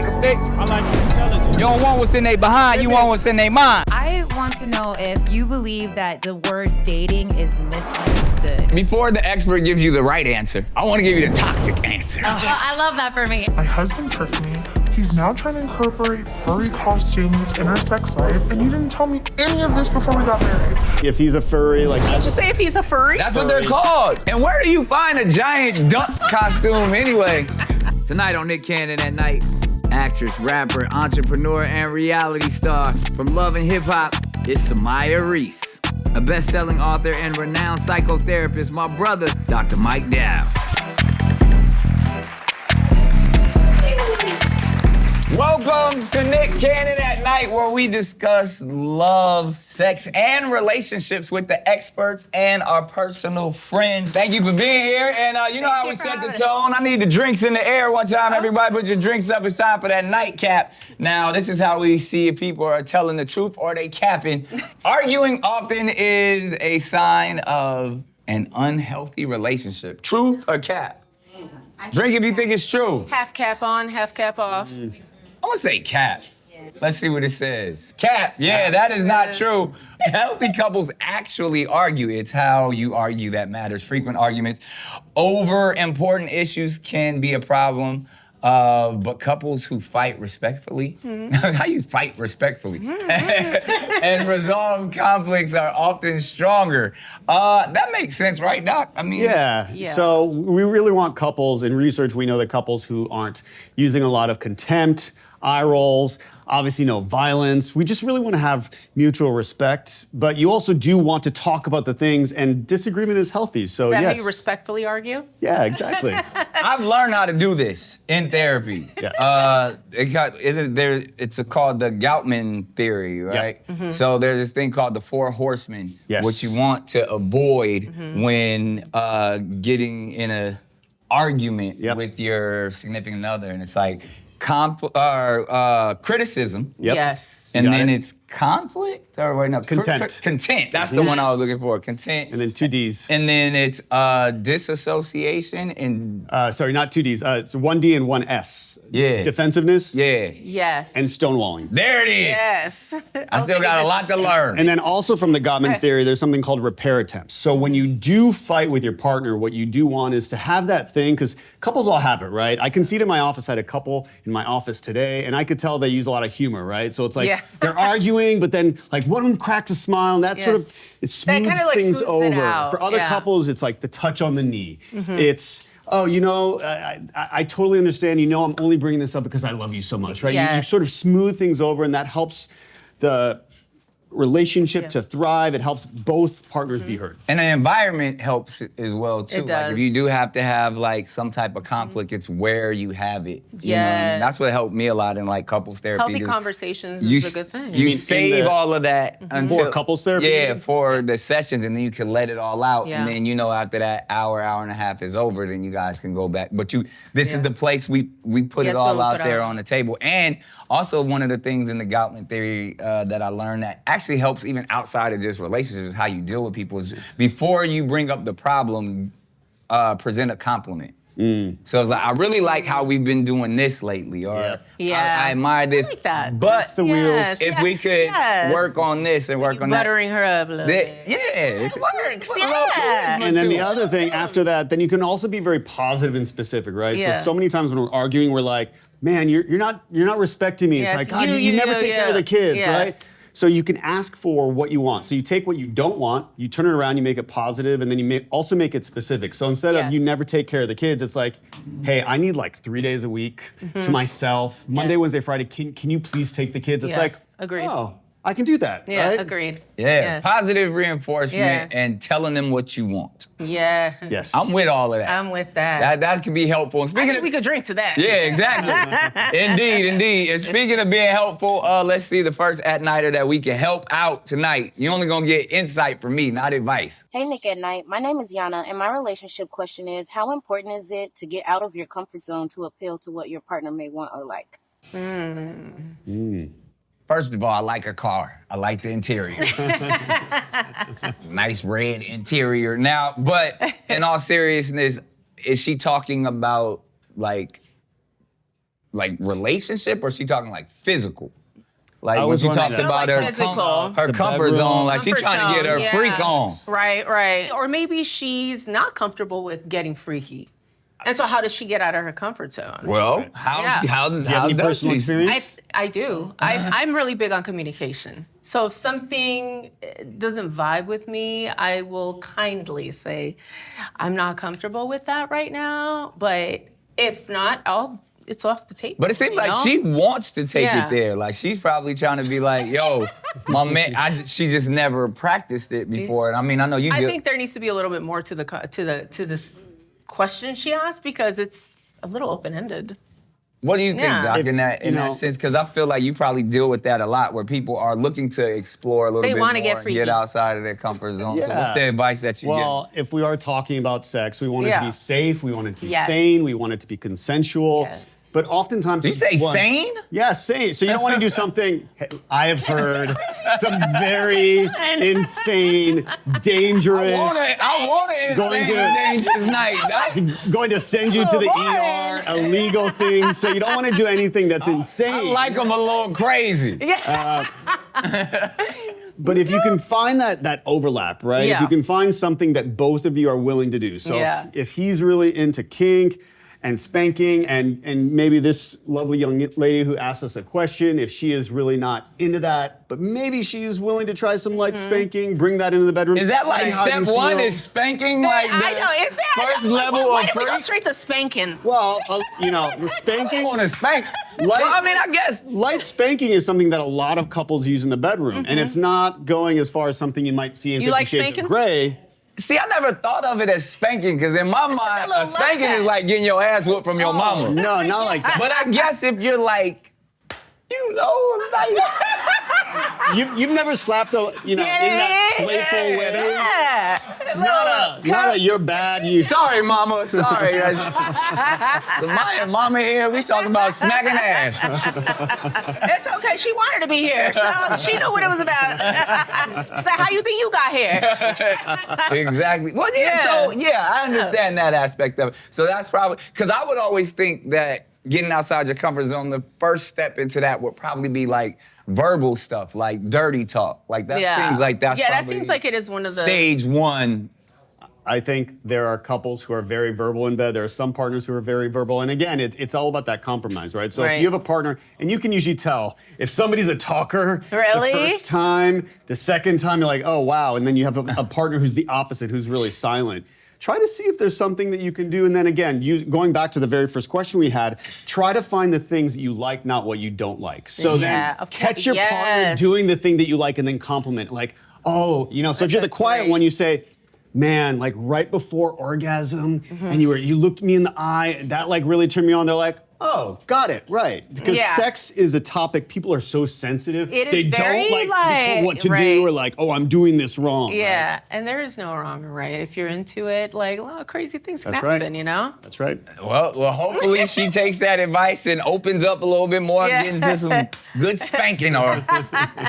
like them thick? I like intelligent. You don't want what's in their behind, you want what's in their mind. I want to know if you believe that the word dating is misunderstood. Before the expert gives you the right answer, I want to give you the toxic answer. I love that for me. My husband tricked me. He's now trying to incorporate furry costumes in our sex life, and you didn't tell me any of this before we got married. If he's a furry, like Did you say if he's a furry? That's what they're called. And where do you find a giant duck costume anyway? Tonight on Nick Cannon at Night, actress, rapper, entrepreneur, and reality star from Love and Hip Hop, it's Somaya Reece. A best-selling author and renowned psychotherapist, my brother, Dr. Mike Dow. Welcome to Nick Cannon at Night, where we discuss love, sex, and relationships with the experts and our personal friends. Thank you for being here. And you know how we set the tone. I need the drinks in the air one time. Everybody put your drinks up. It's time for that nightcap. Now, this is how we see if people are telling the truth or they capping. Arguing often is a sign of an unhealthy relationship. Truth or cap? Drink if you think it's true. Half cap on, half cap off. I'm gonna say cap. Let's see what it says. Cap, yeah, that is not true. Healthy couples actually argue. It's how you argue that matters. Frequent arguments over important issues can be a problem. But couples who fight respectfully, how you fight respectfully, and resolve conflicts are often stronger. That makes sense, right, Doc? I mean, yeah. So we really want couples, in research we know that couples who aren't using a lot of contempt, eye rolls, obviously no violence. We just really want to have mutual respect, but you also do want to talk about the things, and disagreement is healthy, so Is that yes. how you respectfully argue? Yeah, exactly. I've learned how to do this in therapy. Yeah. It's called the Goutman theory, right? Yeah. So there's this thing called the 4 Horsemen, Yes. which you want to avoid when getting in a argument with your significant other, and it's like criticism. Yep. Yes. And then it's conflict, or wait, no, Content. Content, that's the one I was looking for, content. And then 2 Ds. And then it's disassociation and... Sorry, not 2 Ds. It's 1 D and 1 S. Yeah. Defensiveness. Yeah. Yes. And stonewalling. There it is. Yes. I still got a lot to learn. And then also from the Gottman theory, there's something called repair attempts. So when you do fight with your partner, what you do want is to have that thing, because couples all have it, right? I can see it in my office. I had a couple in my office today, and I could tell they use a lot of humor, right? So it's like they're arguing, but then like one of them cracks a smile, and that sort of, it smooths things over. For other couples, it's like the touch on the knee. It's, oh, you know, I totally understand. You know, I'm only bringing this up because I love you so much, right? You sort of smooth things over, and that helps the relationship to thrive. It helps both partners be heard. And the environment helps as well too. It does. Like if you do have to have like some type of conflict, it's where you have it. You know what I mean? Yes. That's what helped me a lot in like couples therapy. Healthy conversations is a good thing. You save all of that until For couples therapy? Yeah, for the sessions, and then you can let it all out. Yeah. And then you know after that hour and a half is over, then you guys can go back. But this is the place we put it all out there on the table. And also one of the things in the Goutman theory that I learned that actually helps even outside of just relationships, how you deal with people, is before you bring up the problem, present a compliment. So it's like, I really like how we've been doing this lately, or I admire this. I like that. But the wheels. if we could work on this and work on that. Buttering her up a little bit. Yeah. It works, yeah. And then the other thing after that, then you can also be very positive and specific, right? Yeah. So many times when we're arguing, we're like, man, you're not respecting me. Yeah, it's it's like, God, you never take care of the kids, right? So you can ask for what you want. So you take what you don't want, you turn it around, you make it positive, and then you also make it specific. So instead of you never take care of the kids, it's like, hey, I need like 3 days a week to myself. Monday, Wednesday, Friday, can you please take the kids? It's like, agreed. Oh, I can do that, right? Agreed. Yeah, positive reinforcement and telling them what you want. Yeah. Yes. I'm with all of that. I'm with that. That can be helpful. And I think we could drink to that. Yeah, exactly. Indeed. And speaking of being helpful, let's see the first at-nighter that we can help out tonight. You're only gonna get insight from me, not advice. Hey, Nick at Night. My name is Yana, and my relationship question is, how important is it to get out of your comfort zone to appeal to what your partner may want or like? First of all, I like a car. I like the interior. Nice red interior. Now, but in all seriousness, is she talking about like like relationship, or is she talking like physical? Like I when was she wondering talks that. about Like her, physical. her The comfort bedroom. zone, like she's Comfort trying to get her zone, freak on. Right. Or maybe she's not comfortable with getting freaky. And so how does she get out of her comfort zone? Well, Yeah. how Do you have any does personal she? experience? I do. I'm really big on communication. So if something doesn't vibe with me, I will kindly say, I'm not comfortable with that right now. But if not, it's off the table. But it seems you like know? she wants to take Yeah. it there. Like she's probably trying to be like, yo, my man. She just never practiced it before. And I mean, I know you. I think there needs to be a little bit more to this question she asked because it's a little open-ended. What do you think, Yeah. Doc, If, in that you know- sense? Because I feel like you probably deal with that a lot, where people are looking to explore a little They bit wanna more get and freaky. get outside of their comfort zone. So Yeah. what's the advice that you Well, if we are talking about sex, we want it to Yeah. be safe, we want it to be Yes. sane, we want it to be consensual. Yes. But oftentimes, give? Do you say one- sane? Yeah, sane. So you don't want to do something. I have heard some very insane, dangerous. I want it. Going Insane, to- dangerous night. That's Going to send you to the ER, illegal things. So you don't want to do anything that's insane. I like them a little crazy. But if you can find that overlap, right? If Yeah. you can find something that both of you are willing to do. So Yeah. if he's really into kink and spanking, and maybe this lovely young lady who asked us a question, if she is really not into that, but maybe she's willing to try some light spanking, bring that into the bedroom. Is that see like how you step one? feel. Is spanking like the I know. Is that first level why of did we go freak? straight to spanking? Well, the I spanking. want to spank. Light- Well, I mean, I guess. Light spanking is something that a lot of couples use in the bedroom, and it's not going as far as something you might see in You 50 like Shades spanking? of Grey. See, I never thought of it as spanking, because in my mind, little a spanking love is tap. like getting your ass whooped from your mama. No, not like that. But I guess if you're like, you know, like, You've never slapped in that playful way. Yeah. Not a you're bad. sorry, mama, sorry. My mama here, we talking about smacking ass. It's okay. She wanted to be here, so she knew what it was about. She's like, how you think you got here? Exactly. Well, I understand that aspect of it. So that's probably, because I would always think that getting outside your comfort zone, the first step into that would probably be like verbal stuff, like dirty talk. Like that seems like that's that probably seems like it is one of the stage one. I think there are couples who are very verbal in bed. There are some partners who are very verbal. And again, it's all about that compromise, right? So if Right. you have a partner, and you can usually tell if somebody's a talker Really? the first time, the second time, you're like, oh, wow. And then you have a partner who's the opposite, who's really silent. Try to see if there's something that you can do. And then again, going back to the very first question we had, try to find the things that you like, not what you don't like. So Yeah, then of catch course. your partner Yes. doing the thing that you like and then compliment. Like, oh, so if you're the quiet great. one, you say, man, like right before orgasm, and you looked me in the eye, that like really turned me on. They're like, oh, got it, right. Because Yeah. sex is a topic, people are so sensitive. It they is very, don't like to be like, told what to right. do, or like, oh, I'm doing this wrong. Yeah, right? and there is no wrong or right. If you're into it, like, a lot of crazy things can That's happen, right. you know? That's right. Well, hopefully she takes that advice and opens up a little bit more, Yeah. get into some good spanking or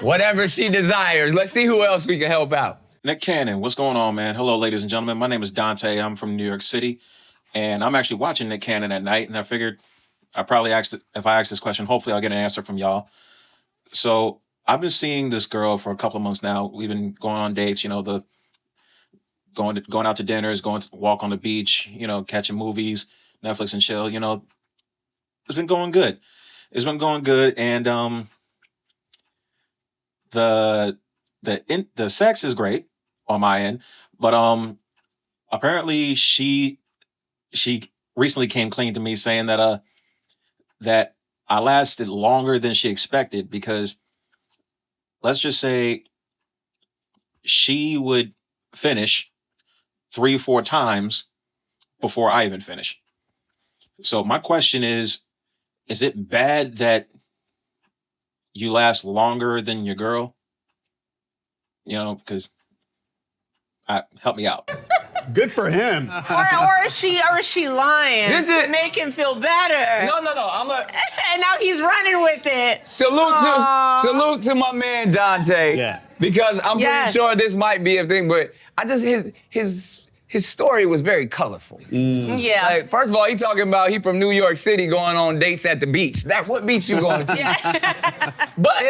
whatever she desires. Let's see who else we can help out. Nick Cannon, what's going on, man? Hello, ladies and gentlemen. My name is Dante. I'm from New York City, and I'm actually watching Nick Cannon at night, and I figured I probably if I ask this question, hopefully I'll get an answer from y'all. So I've been seeing this girl for a couple of months now. We've been going on dates, going out to dinners, going to walk on the beach, catching movies, Netflix and chill. It's been going good. It's been going good, and the sex is great on my end, but apparently she recently came clean to me saying that that I lasted longer than she expected, because let's just say she would finish 3-4 times before I even finish. So my question is it bad that you last longer than your girl? Because help me out. Good for him. Or is she lying This is- to make him feel better? No, And now he's running with it. salute to my man Dante. Yeah. Because I'm Yes. pretty sure this might be a thing, but I just his his story was very colorful. Yeah. Like, first of all, he talking about he from New York City going on dates at the beach. What beach you going to? But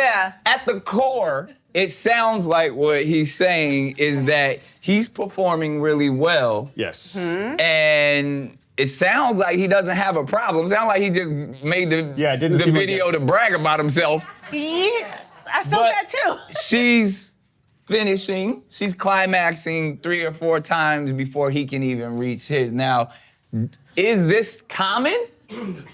at the core, it sounds like what he's saying is that he's performing really well. Yes. And it sounds like he doesn't have a problem. It sounds like he just made the video to brag about himself. Yeah, I felt that too. She's climaxing 3 or 4 times before he can even reach his. Now, is this common?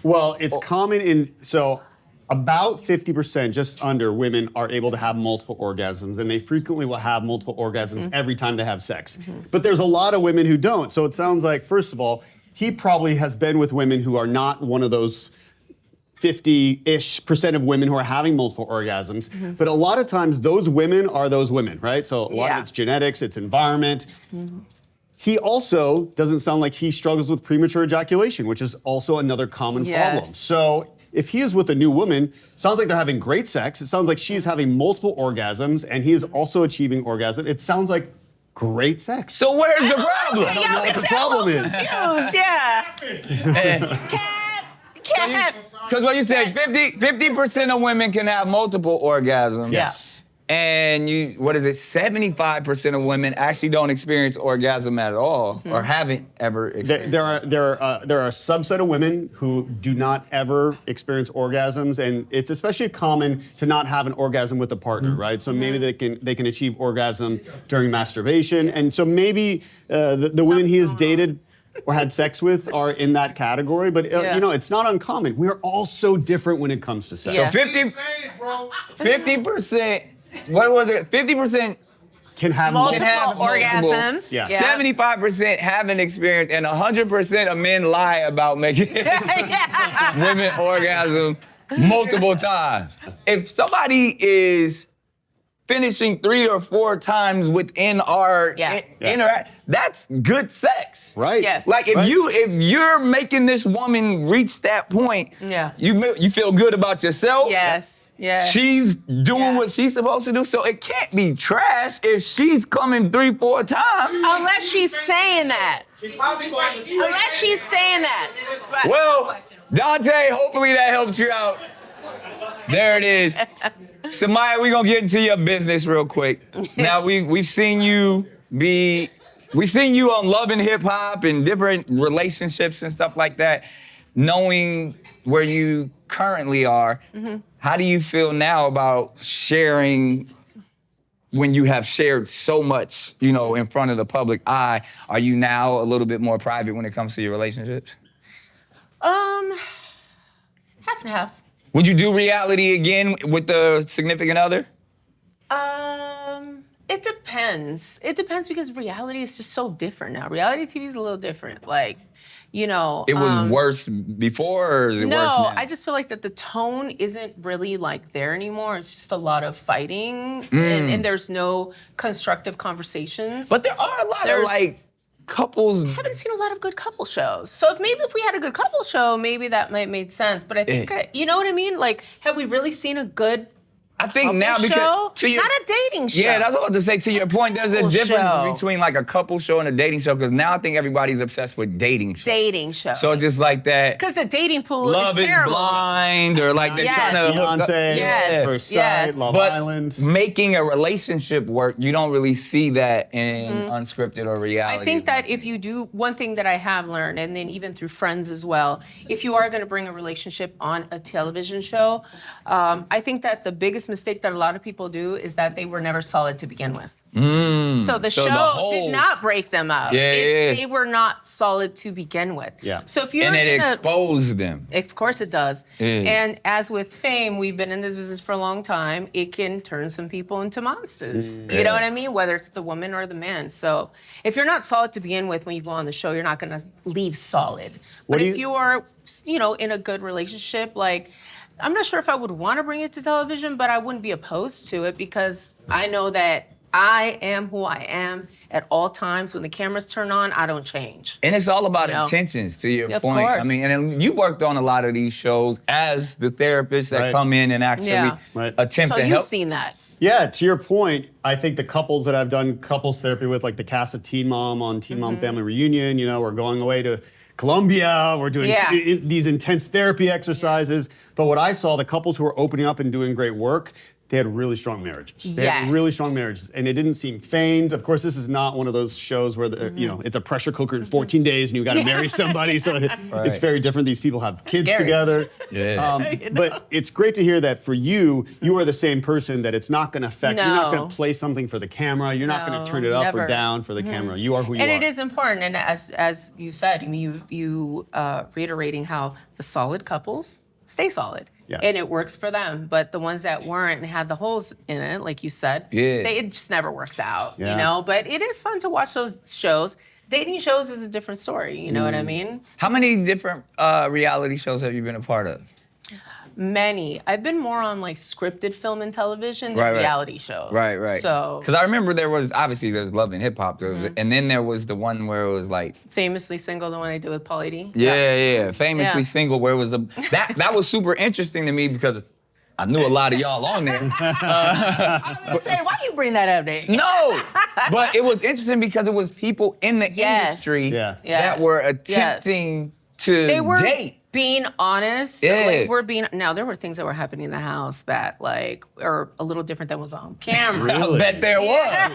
Well, it's common so about 50%, just under, women are able to have multiple orgasms, and they frequently will have multiple orgasms every time they have sex. But there's a lot of women who don't. So it sounds like, first of all, he probably has been with women who are not one of those 50-ish% of women who are having multiple orgasms. But a lot of times those women are those women, right? So a lot of it's genetics, it's environment. He also doesn't sound like he struggles with premature ejaculation, which is also another common problem. So if he is with a new woman, sounds like they're having great sex. It sounds like she's having multiple orgasms and he is also achieving orgasm. It sounds like great sex. So where's the problem? I don't know what the problem is. Because what you said, 50% of women can have multiple orgasms. Yes. And 75% of women actually don't experience orgasm at all or haven't ever experienced. There are a subset of women who do not ever experience orgasms, and it's especially common to not have an orgasm with a partner, right? So maybe they can achieve orgasm during masturbation, and so maybe the women he has dated or had sex with are in that category, but it's not uncommon. We're all so different when it comes to sex. So 50%. What was it? 50% can have multiple orgasms. 75% haven't experienced, and 100% of men lie about making women orgasm multiple times. If somebody is finishing 3 or 4 times within our interact, that's good sex. Right. Yes. Like if you're making this woman reach that point, you feel good about yourself. Yes. Yeah. She's doing what she's supposed to do, so it can't be trash if she's coming 3, 4 times. Unless she's saying that. Unless she's saying that. Right. Well, Dante, hopefully that helped you out. There it is. Somaya, we're gonna get into your business real quick. Now we've seen you on Love and Hip Hop and different relationships and stuff like that. Knowing where you currently are, how do you feel now about sharing when you have shared so much, in front of the public eye? Are you now a little bit more private when it comes to your relationships? Half and half. Would you do reality again with the significant other? It depends. It depends because reality is just so different now. Reality TV is a little different. Like, It was worse before, or is it worse now? No, I just feel like that the tone isn't really like there anymore. It's just a lot of fighting, and there's no constructive conversations. But there are a lot of couples. I haven't seen a lot of good couple shows. So if we had a good couple show, maybe that might make sense. But I think, you know what I mean? Like, have we really seen a good now because not a dating show. Yeah, that's what I was to say. To your point, there's a difference between like a couple show and a dating show, because now I think everybody's obsessed with dating shows. Dating shows. So it's just like that. Because the dating pool Love is terrible. Love is Blind, or like they're trying to Beyonce, First Sight, Love Island. Making a relationship work, you don't really see that in unscripted or reality. I think that if you do, one thing that I have learned, and then even through friends as well, if you are going to bring a relationship on a television show, I think that the biggest mistake that a lot of people do is that they were never solid to begin with. So the show did not break them up. They were not solid to begin with. So if you're exposed them. Of course it does. And as with fame, we've been in this business for a long time. It can turn some people into monsters. You know what I mean? Whether it's the woman or the man. So if you're not solid to begin with when you go on the show, you're not going to leave solid. But if you are, in a good relationship, like, I'm not sure if I would want to bring it to television, but I wouldn't be opposed to it because I know that I am who I am at all times. When the cameras turn on, I don't change. And it's all about intentions, to your point. Course. I mean, and you worked on a lot of these shows as the therapist that come in and actually attempt to help. So you've seen that. Yeah, to your point, I think the couples that I've done couples therapy with, like the cast of Teen Mom on Teen Mom Family Reunion, you know, we're going away to Colombia, we're doing these intense therapy exercises. But what I saw, the couples who were opening up and doing great work, they had really strong marriages. They had really strong marriages, and it didn't seem feigned. Of course, this is not one of those shows where you know, it's a pressure cooker in 14 days and you got to marry somebody. So it's very different. These people have kids together. But it's great to hear that for you, you are the same person, that it's not going to affect. You're not going to play something for the camera. You're not going to turn it up or down for the camera. You are who you are. And it is important. And as you said, I mean, you reiterating how the solid couples stay solid. And it works for them. But the ones that weren't and had the holes in it, like you said, it just never works out, you know? But it is fun to watch those shows. Dating shows is a different story, you know what I mean? How many different reality shows have you been a part of? Many. I've been more on like scripted film and television than reality shows. Right. So, because I remember there was Love and Hip Hop, and then there was the one where it was like Famously Single, the one I did with Pauly D. Famously Single, where it was that was super interesting to me because I knew a lot of y'all on there. I was gonna say, why you bring that up, Dave? No, but it was interesting because it was people in the industry that were attempting to date. Being honest, like now there were things that were happening in the house that like are a little different than was on camera. I bet there was.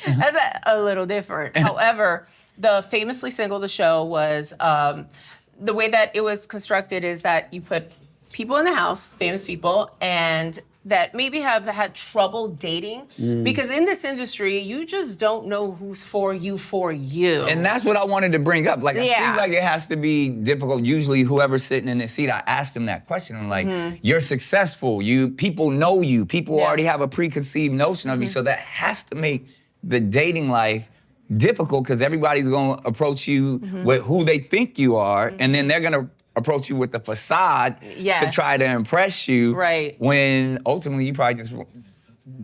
That's a little different. However, the Famously Single, the show was, the way that it was constructed is that you put people in the house, famous people, and that maybe have had trouble dating, because in this industry, you just don't know who's for you. And that's what I wanted to bring up. Like, I feel like it has to be difficult. Usually, whoever's sitting in this seat, I asked them that question. I'm like, you're successful. People know you. People already have a preconceived notion of you. So that has to make the dating life difficult, because everybody's going to approach you with who they think you are, and then they're going to approach you with the facade to try to impress you. When ultimately you probably just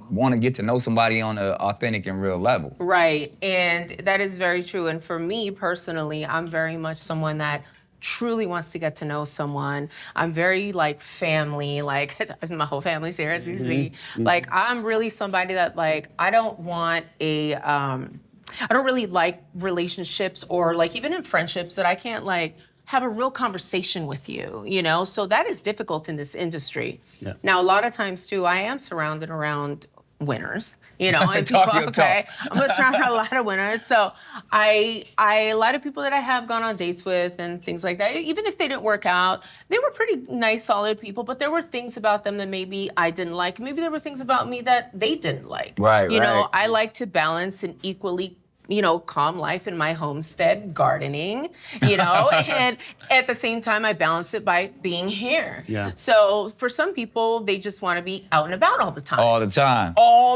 want to get to know somebody on an authentic and real level. Right, and that is very true. And for me personally, I'm very much someone that truly wants to get to know someone. I'm very like family, like my whole family's here, as you see. Like, I'm really somebody that like, I don't want I don't really like relationships, or like even in friendships, that I can't like have a real conversation with you, you know? So that is difficult in this industry. Now, a lot of times too, I am surrounded around winners, you know, and people, I'm surrounded around a lot of winners. So a lot of people that I have gone on dates with and things like that, even if they didn't work out, they were pretty nice, solid people, but there were things about them that maybe I didn't like. Maybe there were things about me that they didn't like. You know, I like to balance an equally, you know, calm life in my homestead, gardening, you know, and at the same time, I balance it by being here. So for some people, they just want to be out and about all the time. All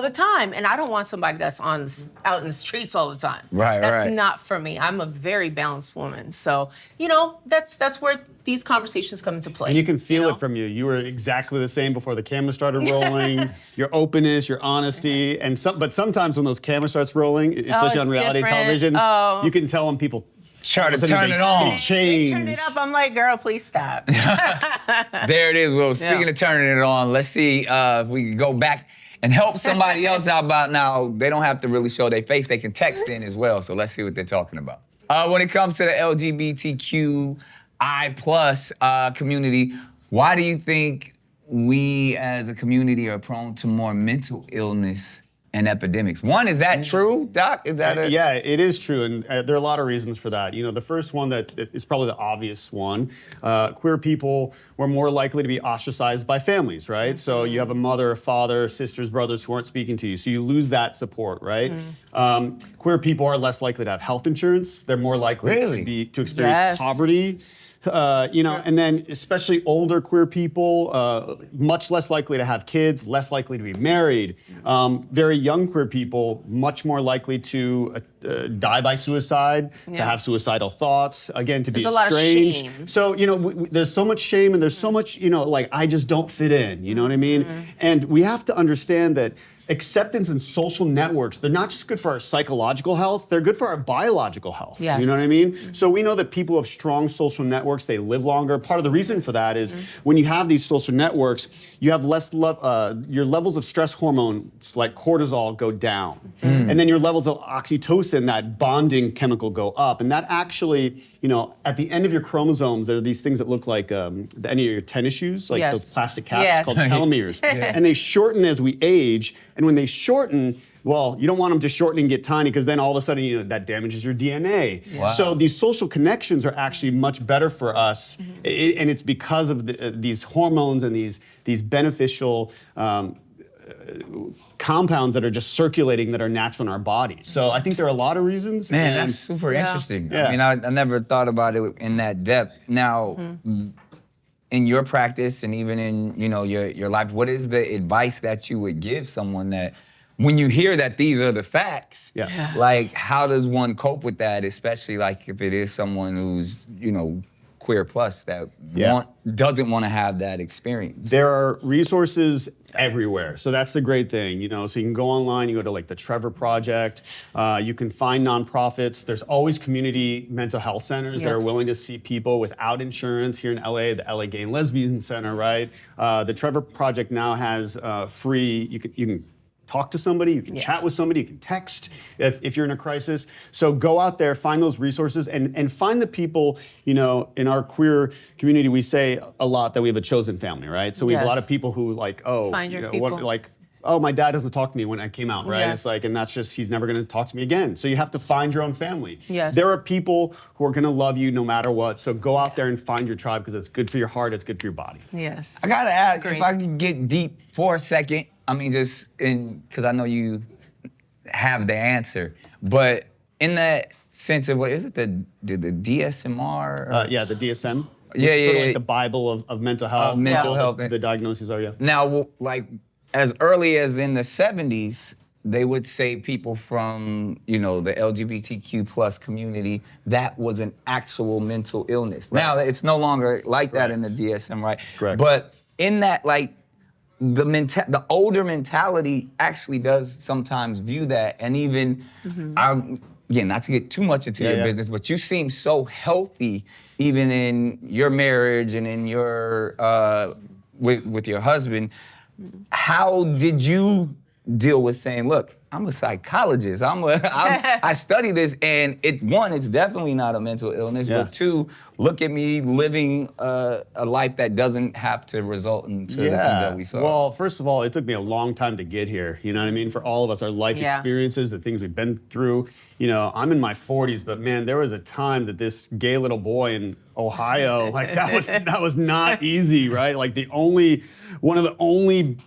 the time. And I don't want somebody that's out in the streets all the time. That's not for me. I'm a very balanced woman. So, you know, that's where these conversations come into play. And you can feel it from you. You were exactly the same before the camera started rolling. Your openness, your honesty, but sometimes when those cameras starts rolling, especially on reality television, you can tell when people try to turn it on. They change. They turn it up. I'm like, girl, please stop. There it is. Well, speaking of turning it on, let's see if we can go back and help somebody else out. About now, they don't have to really show their face. They can text in as well. So let's see what they're talking about. When it comes to the LGBTQI+ community, why do you think we as a community are prone to more mental illness and epidemics? One, is that true, Doc? Is that Yeah, it is true, and there are a lot of reasons for that. You know, the first one that is probably the obvious one, queer people were more likely to be ostracized by families, right? So you have a mother, a father, sisters, brothers who aren't speaking to you, so you lose that support, right? Queer people are less likely to have health insurance. They're more likely to experience poverty. You know, and then especially older queer people, much less likely to have kids, less likely to be married. Very young queer people, much more likely to die by suicide, to have suicidal thoughts, again, to be There's a lot of estranged. shame. So, you know, there's so much shame and there's so much, you know, like, I just don't fit in, you know what I mean? And we have to understand that acceptance and social networks, they're not just good for our psychological health, they're good for our biological health. Yes. You know what I mean? So we know that people who have strong social networks, they live longer. Part of the reason for that is when you have these social networks, you have less your levels of stress hormones like cortisol go down. And then your levels of oxytocin, that bonding chemical, go up. And that actually, you know, at the end of your chromosomes, there are these things that look like the end of your tennis shoes, like those plastic caps called telomeres. And they shorten as we age. And when they shorten, well, you don't want them to shorten and get tiny because then all of a sudden, you know, that damages your DNA. Wow. So these social connections are actually much better for us, and it's because of these hormones and these beneficial compounds that are just circulating that are natural in our body. So I think there are a lot of reasons. Man, and that's super interesting. Yeah. I mean, I never thought about it in that depth. Now, in your practice and even in, you know, your life, what is the advice that you would give someone that, when you hear that these are the facts, like, how does one cope with that, especially like if it is someone who's, you know, queer plus that doesn't want to have that experience? There are resources everywhere. So that's the great thing, you know, so you can go online, you go to like the Trevor Project, you can find nonprofits. There's always community mental health centers that are willing to see people without insurance. Here in LA, the LA Gay and Lesbian Center, right? The Trevor Project now has free, you can talk to somebody, you can chat with somebody, you can text if you're in a crisis. So go out there, find those resources, and find the people, you know, in our queer community, we say a lot that we have a chosen family, right? So we have a lot of people who like, oh, Find your you know, people. like, oh, my dad doesn't talk to me when I came out, right? Yes. It's like, and that's just, he's never gonna talk to me again. So you have to find your own family. Yes. There are people who are gonna love you no matter what, so go out there and find your tribe because it's good for your heart, it's good for your body. Yes. I gotta ask, if I could get deep for a second, I mean, just because I know you have the answer, but in that sense of, what is it, the DSMR? Yeah, the DSM. Yeah, It's sort of yeah. like the Bible of mental health. mental All health. The diagnoses are, Now, like, as early as in the 70s, they would say people from, you know, the LGBTQ plus community, that was an actual mental illness. Right. Now, it's no longer like that in the DSM, right? Correct. But in that, like, the older mentality actually does sometimes view that, and even, again, not to get too much into your business, but you seem so healthy even in your marriage and in your, with your husband. How did you deal with saying, look, I'm a psychologist, I study this, and it's definitely not a mental illness, but two, look at me living a life that doesn't have to result into the things that we saw. Well, first of all, it took me a long time to get here, you know what I mean? For all of us, our life experiences, the things we've been through. You know, I'm in my 40s, but man, there was a time that this gay little boy in Ohio, like that was not easy, right? Like one of the only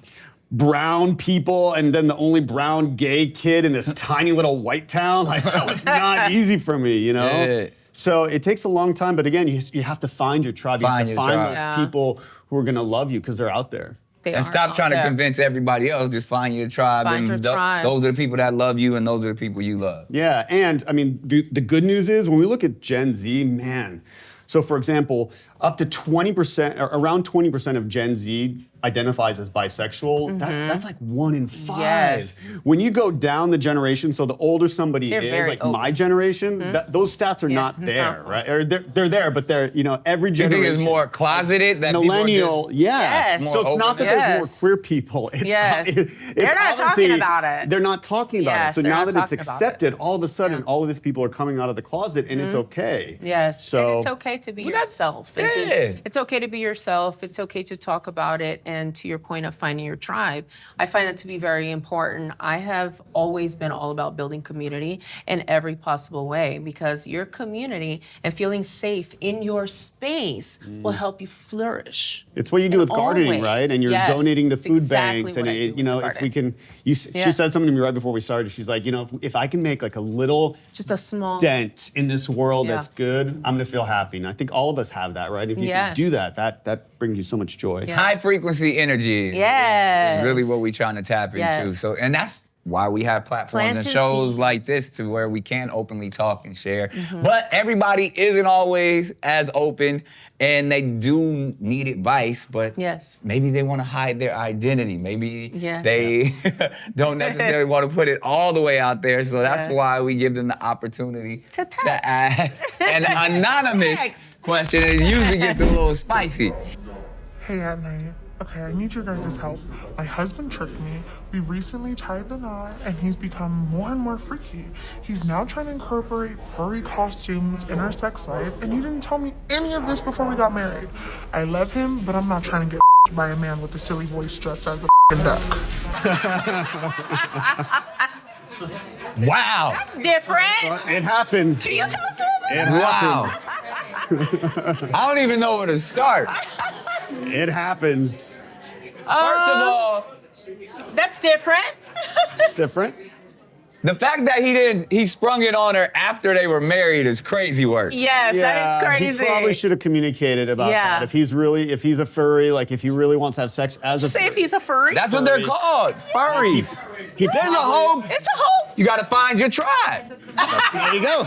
brown people and then the only brown gay kid in this tiny little white town. Like, that was not easy for me, you know? Yeah. So it takes a long time, but again, you have to find your tribe. You have to find those people who are gonna love you because they're out there. And stop trying to convince everybody else, just find your tribe. Find your tribe. Those are the people that love you, and those are the people you love. Yeah, and I mean, the good news is when we look at Gen Z, man, so for example, up to 20%, or around 20% of Gen Z identifies as bisexual. That's like 1 in 5. Yes. When you go down the generation, so the older somebody is, like my generation, those stats are not there, right? Or they're there, but they're, you know, every generation. You think it's more closeted? That millennial, Yes. So it's not that there's more queer people. It's, They're not talking about it. They're not talking about it. So they're now not that it's talking about accepted, all of a sudden, all of these people are coming out of the closet, and it's okay. Yes, So and it's okay to be yourself. It's okay to be yourself. It's okay to talk about it. And to your point of finding your tribe, I find that to be very important. I have always been all about building community in every possible way, because your community and feeling safe in your space will help you flourish. it's what you do with gardening, ways. right? And you're Yes, donating to it's food exactly banks, what and I do you know, with if we gardening. can, she said something to me right before we started. She's like, you know, if I can make like a little Just a small dent in this world that's good, I'm gonna feel happy. And I think all of us have that, right? If you can do that, that brings you so much joy. High frequency energy is really what we're trying to tap into. So, and that's why we have platforms and Planting shows seeds. like this to where we can openly talk and share. But everybody isn't always as open, and they do need advice, but Yes. maybe they want to hide their identity. Maybe Yes. they don't necessarily want to put it all the way out there. So that's Yes. why we give them the opportunity To text. ask an anonymous Text. question. It usually gets a little spicy. Hey, at night. Okay, I need your guys' help. My husband tricked me. We recently tied the knot, and he's become more and more freaky. He's now trying to incorporate furry costumes in our sex life, and he didn't tell me any of this before we got married. I love him, but I'm not trying to get by a man with a silly voice dressed as a duck. Wow. It's different. It happens. Can you tell us a little bit? It Wow. happens. I don't even know where to start. It happens. First of all, That's different. It's different. the fact that he sprung it on her after they were married is crazy work. Yes, that is crazy. He probably should have communicated about Yeah. that. If he's a furry, like if he really wants to have sex as a Say if he's a furry. That's what they're Furry. called, furries. There's a whole, It's a whole. you gotta find your tribe. There you go.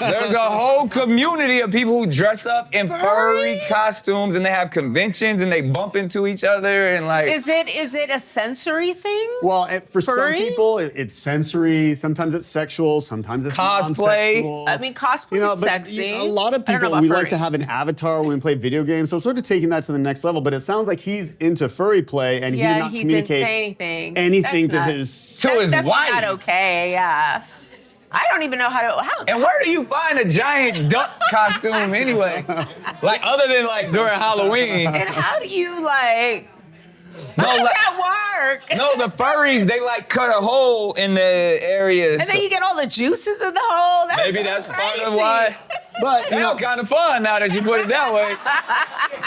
There's a whole community of people who dress up in furry costumes, and they have conventions and they bump into each other and like. Is it a sensory thing? Well, for some Furry? people, it's sensory. Sometimes it's sexual. Sometimes it's Cosplay. non-sexual. I mean, cosplay is sexy. A lot of I don't know people, about we like furry. to have an avatar when we play video games. So I'm sort of taking that to the next level. But it sounds like he's into furry play, and he did not he communicate didn't say anything. anything That's to not- his. To his that's wife. not okay. Yeah. I don't even know how. And where do you find a giant duck costume anyway? Like other than like during Halloween. And how do you like? No, How does like- that work? No, the furries, they like cut a hole in the area. And then you get all the juices in the hole. Maybe that's part of why. But you know, Sounds kind of fun now that you put it that way.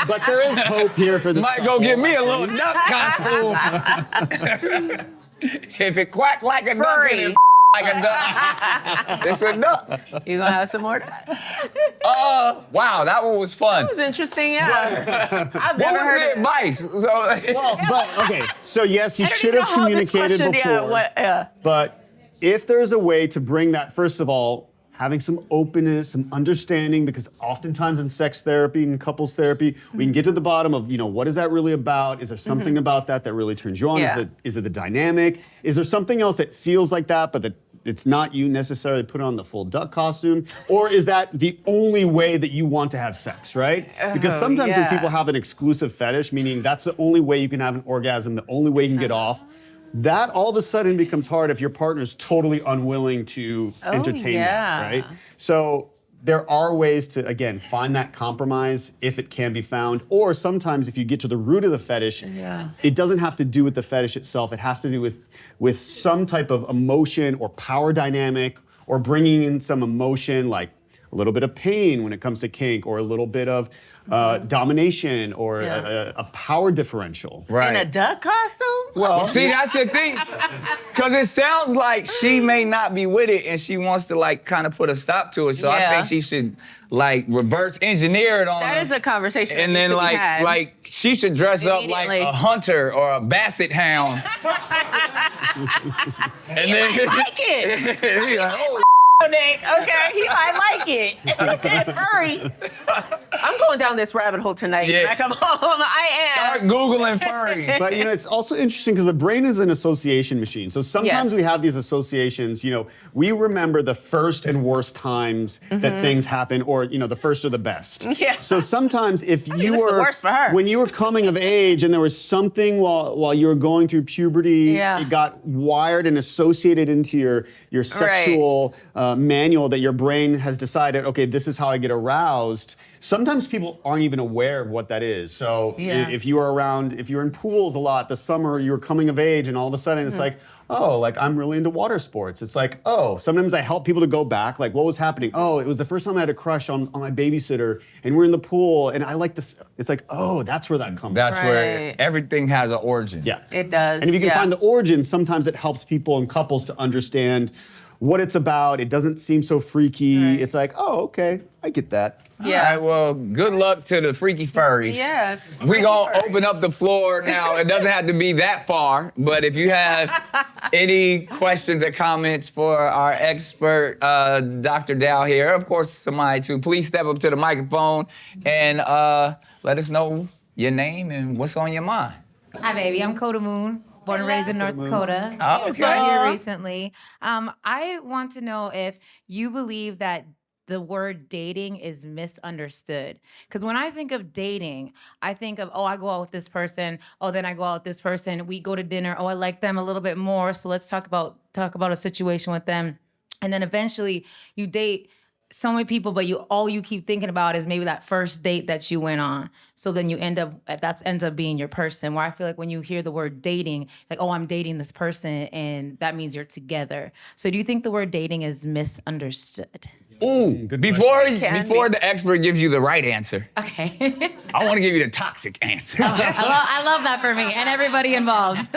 but there is hope here for this. Might go get me a little duck costume. If it quack like a duck, Furry. and it like a duck, it's a duck. You gonna have some more? That Wow, that one was fun. was interesting. Yeah. I've What never was heard the of it. advice? So, Well, but okay, so yes, he I don't should even have know how this communicated question. before. Yeah. But if there's a way to bring that, first of all, having some openness, some understanding, because oftentimes in sex therapy and couples therapy, we can get to the bottom of, what is that really about? Is there something about that that really turns you on? Yeah. Is it the dynamic? Is there something else that feels like that, but that it's not you necessarily put on the full duck costume? Or is that the only way that you want to have sex, right? Because sometimes when yeah. people have an exclusive fetish, meaning that's the only way you can have an orgasm, the only way you can get off, that all of a sudden becomes hard if your partner's totally unwilling to entertain yeah. that, right? So there are ways to, again, find that compromise if it can be found. Or sometimes if you get to the root of the fetish, it doesn't have to do with the fetish itself. It has to do with some type of emotion or power dynamic, or bringing in some emotion like a little bit of pain when it comes to kink, or a little bit of domination, or a power differential. right. In a duck costume? Well, See, that's the thing. Because it sounds like she may not be with it and she wants to, like, kind of put a stop to it. So I Yeah. think she should, like, reverse engineer it on That her. is a conversation. And that then, needs to be had. like she should dress up like Immediately. a hunter or a basset hound. And You then might like it. Be like, oh, Okay, he might like it. Furry. I'm going down this rabbit hole tonight. Yeah. Back up home. I am. start Googling furry. But it's also interesting because the brain is an association machine. So sometimes Yes. we have these associations. We remember the first and worst times that things happen, or the first or the best. Yeah. So sometimes if mean, you it's the were worst for her. when you were coming of age and there was something while you were going through puberty, Yeah. it got wired and associated into your sexual manual that your brain has decided, okay, this is how I get aroused. Sometimes people aren't even aware of what that is. So Yeah. if you were in pools a lot this summer, you were coming of age, and all of a sudden it's like, oh, like I'm really into water sports. It's like, oh, sometimes I help people to go back, like what was happening? Oh, it was the first time I had a crush on my babysitter, and we're in the pool, and I like this. It's like, oh, that's where that comes from. That's where Right. everything has an origin. Yeah. It does. And if you can yeah. find the origin, sometimes it helps people and couples to understand what it's about. It doesn't seem so freaky. Right. It's like, oh, okay, I get that. Yeah. All right, well, good luck to the freaky furries. Yeah. We're going to open up the floor now. It doesn't have to be that far, but if you have any questions or comments for our expert, Dr. Dow here, of course, Somaya too, please step up to the microphone and let us know your name and what's on your mind. Hi, baby. I'm Coda Moon, born and raised in North Dakota. Oh, Just okay. got here recently. I want to know if you believe that the word dating is misunderstood. Because when I think of dating, I think of, oh, I go out with this person. Oh, then I go out with this person. We go to dinner. Oh, I like them a little bit more. So let's talk about a situation with them. And then eventually you date so many people, but all you keep thinking about is maybe that first date that you went on. So then you ends up being your person. Where I feel like when you hear the word dating, like, oh, I'm dating this person, and that means you're together. So do you think the word dating is misunderstood? Ooh, before the expert gives you the right answer, Okay. I want to give you the toxic answer. I love that for me and everybody involved.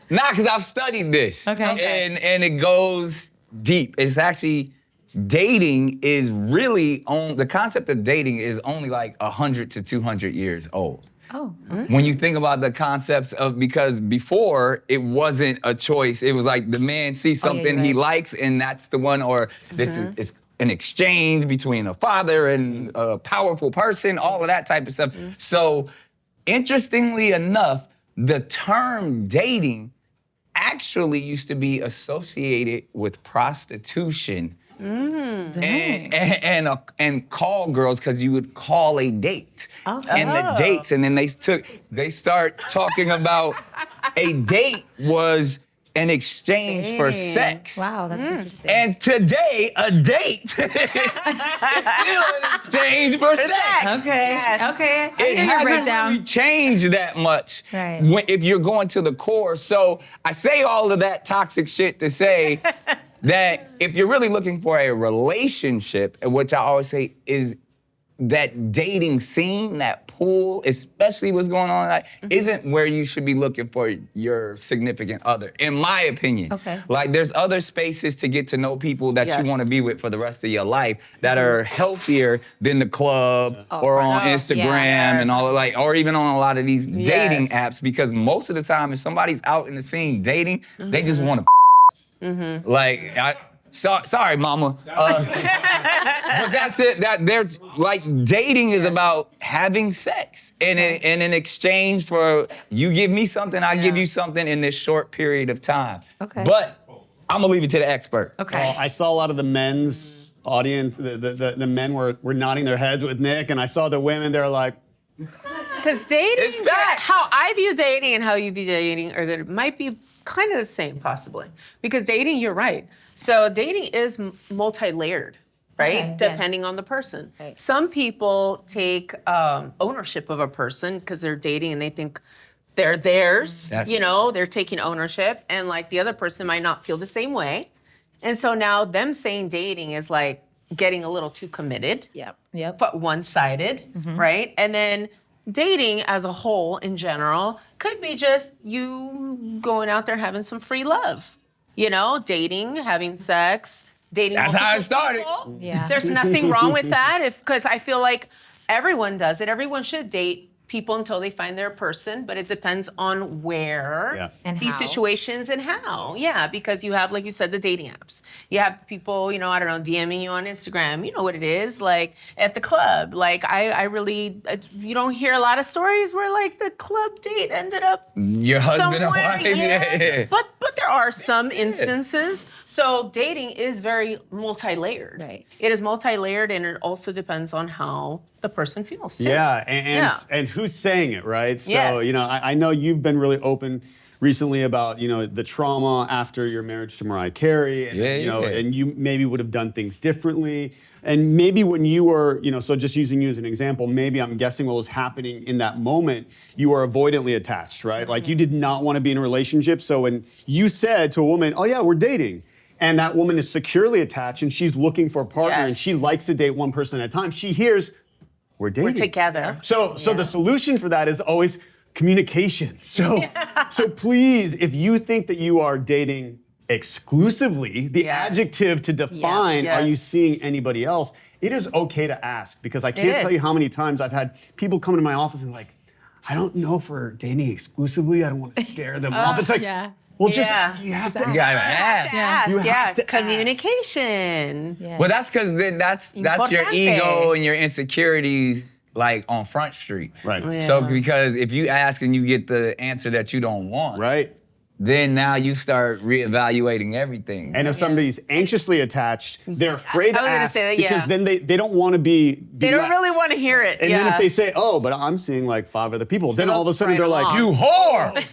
Nah, because I've studied this. Okay. And it goes deep. It's actually, dating is really, the concept of dating is only like 100 to 200 years old. Oh. When you think about the concepts of, because before it wasn't a choice, it was like the man sees something he likes and that's the one, or it's an exchange between a father and a powerful person, all of that type of stuff. So interestingly enough, the term dating actually used to be associated with prostitution and call girls, because you would call a date. Okay. And the dates, and then they start talking about a date was an exchange for sex. Wow, that's interesting. And today, a date is still an exchange for sex. Okay. Yes. Okay. I It hear your hasn't breakdown. really changed that much Right. if you're going to the core. So I say all of that toxic shit to say that if you're really looking for a relationship, and which I always say is that dating scene, that pool, especially what's going on, like, isn't where you should be looking for your significant other, in my opinion. Okay. Like, there's other spaces to get to know people that you want to be with for the rest of your life that are healthier than the club or on Instagram and all, like, or even on a lot of these dating apps, because most of the time, if somebody's out in the scene dating, they just want to like, sorry, mama. But that's it. That there's like, dating is about having sex, and in exchange for you give me something, I give you something in this short period of time. Okay. But I'm gonna leave it to the expert. Okay. Well, I saw a lot of the men's audience. The men were nodding their heads with Nick, and I saw the women. They're like, Because dating, It's facts. how I view dating and how you view dating are good, might be kind of the same, possibly. Because dating, you're right. So dating is multi-layered, right? Okay, Depending on the person. Right. Some people take ownership of a person because they're dating and they think they're theirs. They're taking ownership, and like the other person might not feel the same way. And so now them saying dating is like getting a little too committed. Yep. But one-sided, right? And then dating as a whole in general could be just you going out there having some free love. Dating, having sex, dating. That's how it multiple started. people. Yeah. There's nothing wrong with that, because I feel like everyone does it. Everyone should date people until they find their person, but it depends on where And these how. situations and how. Yeah, because you have, like you said, the dating apps. You have people, I don't know, DMing you on Instagram. You know what it is, like at the club. Like I really, you don't hear a lot of stories where like the club date ended up Your husband and somewhere. wife. Yeah. But there are some instances. So dating is very multi-layered. Right. It is multi-layered, and it also depends on how the person feels too. yeah, and who's saying it, right? So, Yes. I know you've been really open recently about, the trauma after your marriage to Mariah Carey, and, and you maybe would have done things differently. And maybe when you were, so just using you as an example, maybe I'm guessing what was happening in that moment, you were avoidantly attached, right? Like you did not want to be in a relationship. So when you said to a woman, oh yeah, we're dating, and that woman is securely attached and she's looking for a partner and she likes to date one person at a time, she hears, we're dating. We're together. So the solution for that is always communication. So please, if you think that you are dating exclusively, the adjective to define, are you seeing anybody else? It is okay to ask, because I can't tell you how many times I've had people come into my office and like, I don't know if we're dating exclusively. I don't want to scare them off. It's like, well, just, you have to. You gotta ask. You have to Communication. Well, that's because then that's your ego and your insecurities like on Front Street. Right. So because if you ask and you get the answer that you don't want, right, then now you start reevaluating everything. And if somebody's anxiously attached, they're afraid to I was gonna ask say that, because then they don't want to be They don't left. really want to hear it. And then if they say, oh, but I'm seeing like 5 other people, then all of a sudden they're like, You whore!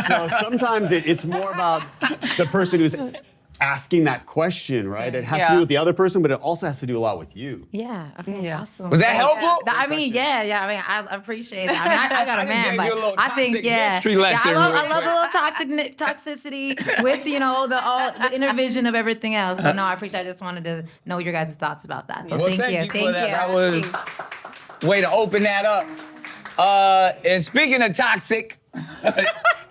So sometimes it's more about the person who's asking that question, right? It has to do with the other person, but it also has to do a lot with you. Yeah. Okay. Awesome. Was that helpful? I mean, yeah. I mean, I appreciate that. I mean, I got a man, gave you a little but I think, toxic history lesson I real love the little toxicity with the inner vision of everything else. So no, I appreciate. I just wanted to know your guys' thoughts about that. So Well, thank you. for that. That was way to open that up. And speaking of toxic,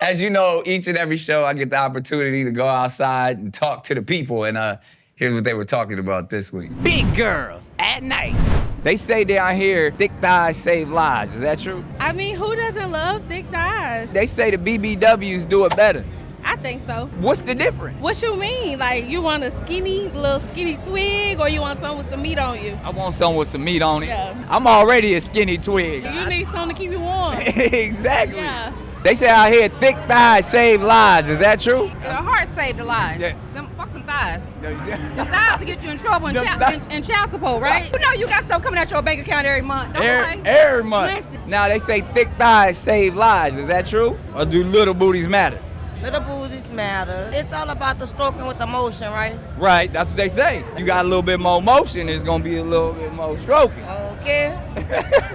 as you know, each and every show I get the opportunity to go outside and talk to the people. And here's what they were talking about this week. Big girls at night. They say down here, thick thighs save lives. Is that true? I mean, who doesn't love thick thighs? They say the BBWs do it better. I think so. What's the difference? What you mean? Like, you want a little skinny twig, or you want something with some meat on you? I want something with some meat on it. Yeah. I'm already a skinny twig. You need something to keep you warm. Exactly. Yeah. They say out here, thick thighs save lives. Is that true? Your heart saved a life. Yeah. Them fucking thighs. Them Every thighs to get you in trouble in child support, right? You know you got stuff coming out your bank account every month. Don't play. month. Listen. Now they say thick thighs save lives. Is that true? Or do little booties matter? Little booties matter. It's all about the stroking with the motion, right? Right, that's what they say. You got a little bit more motion, it's gonna be a little bit more stroking. Okay.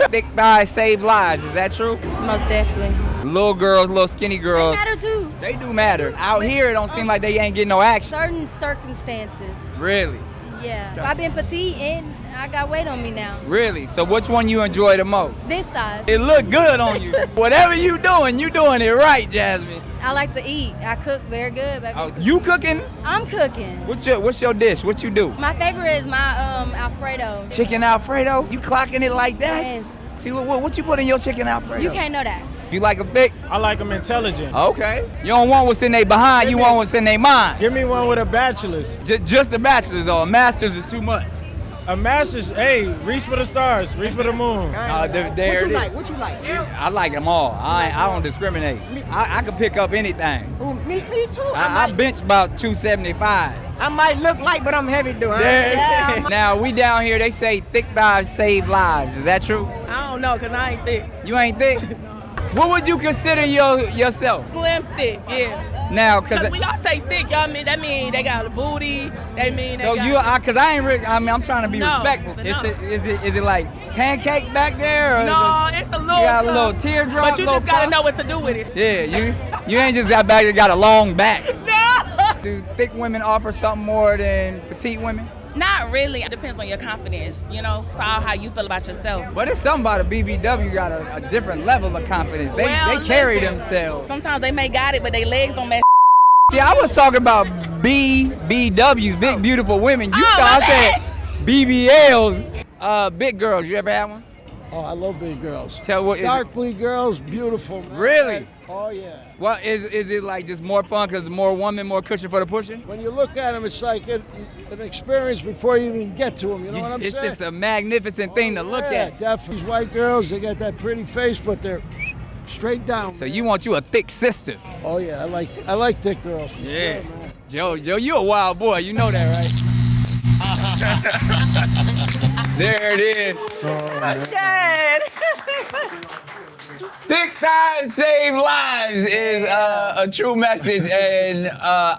Thick thighs save lives. Is that true? Most definitely. Little girls, little skinny girls. Matter too. They do matter. Out here, it don't seem like they ain't getting no action. Certain circumstances. Really? Yeah. I've been petite and I got weight on me now. Really? So which one you enjoy the most? This size. It look good on you. Whatever you doing it right, Jasmine. I like to eat. I cook very good, baby. Oh, you cooking? I'm cooking. What's your dish? What you do? My favorite is my Alfredo. Chicken Alfredo? You clocking it like that? Yes. See, what you put in your chicken Alfredo? You can't know that. You like them thick? I like them intelligent. Okay. You don't want what's in their behind, you want what's in their mind. Give me one with a bachelor's. Just the bachelor's or a master's is too much. A master's, hey, reach for the stars, reach for the moon. There it is. What you like? I like them all. I don't discriminate. I can pick up anything. Ooh, me too. I bench about 275. I might look light, but I'm heavy doing. Now, we down here, they say thick thighs save lives. Is that true? I don't know, because I ain't thick. You ain't thick? What would you consider yourself? Slim thick, yeah. Now, cause When y'all say thick, y'all mean that mean they got a booty. They mean they so got cause I ain't really, I'm trying to be No, respectful. but Is it like pancake back there? Or No, it's a little. you got a little teardrop? But you little just gotta puff? know what to do with it. Yeah, you ain't just got back, you got a long back. No. Do thick women offer something more than petite women? Not really. It depends on your confidence, how you feel about yourself. But it's something about a BBW got a different level of confidence. They carry themselves. Sometimes they may got it, but their legs don't match. See, I was talking about BBWs, big beautiful women. You thought I said BBLs, big girls. You ever had one? Oh, I love big girls. Tell what is Dark blue girls, beautiful. Man. Really? Oh yeah. Well, is it like just more fun because more woman, more cushion for the pushing? When you look at them, it's like an experience before you even get to them. You know what I'm saying? It's just a magnificent thing to look yeah, at. Definitely. These white girls, they got that pretty face, but they're straight down. So you want you a thick sister? Oh yeah, I like thick girls. Yeah. Sure, man. Joe, you a wild boy. You know that, right? There it is. That's good. Thick thighs save lives is a true message, and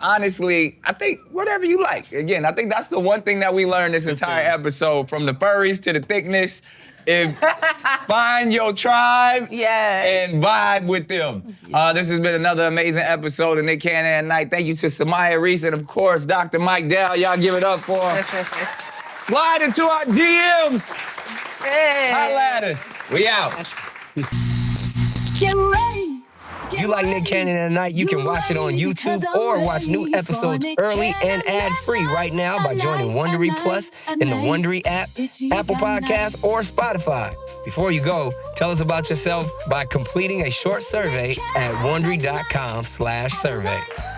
honestly, I think whatever you like. Again, I think that's the one thing that we learned this entire episode, from the furries to the thickness. Find your tribe and vibe with them. This has been another amazing episode of Nick Cannon at Night. Thank you to Somaya Reece and, of course, Dr. Mike Dell. Y'all give it up for him. Slide into our DMs. Hey. Holla at us. We out. Get ready. If you like Nick Cannon at Night, you can watch it on YouTube or watch new episodes early and ad-free right now by joining Wondery Plus in the Wondery app, Apple Podcasts, or Spotify. Before you go, tell us about yourself by completing a short survey at Wondery.com/survey.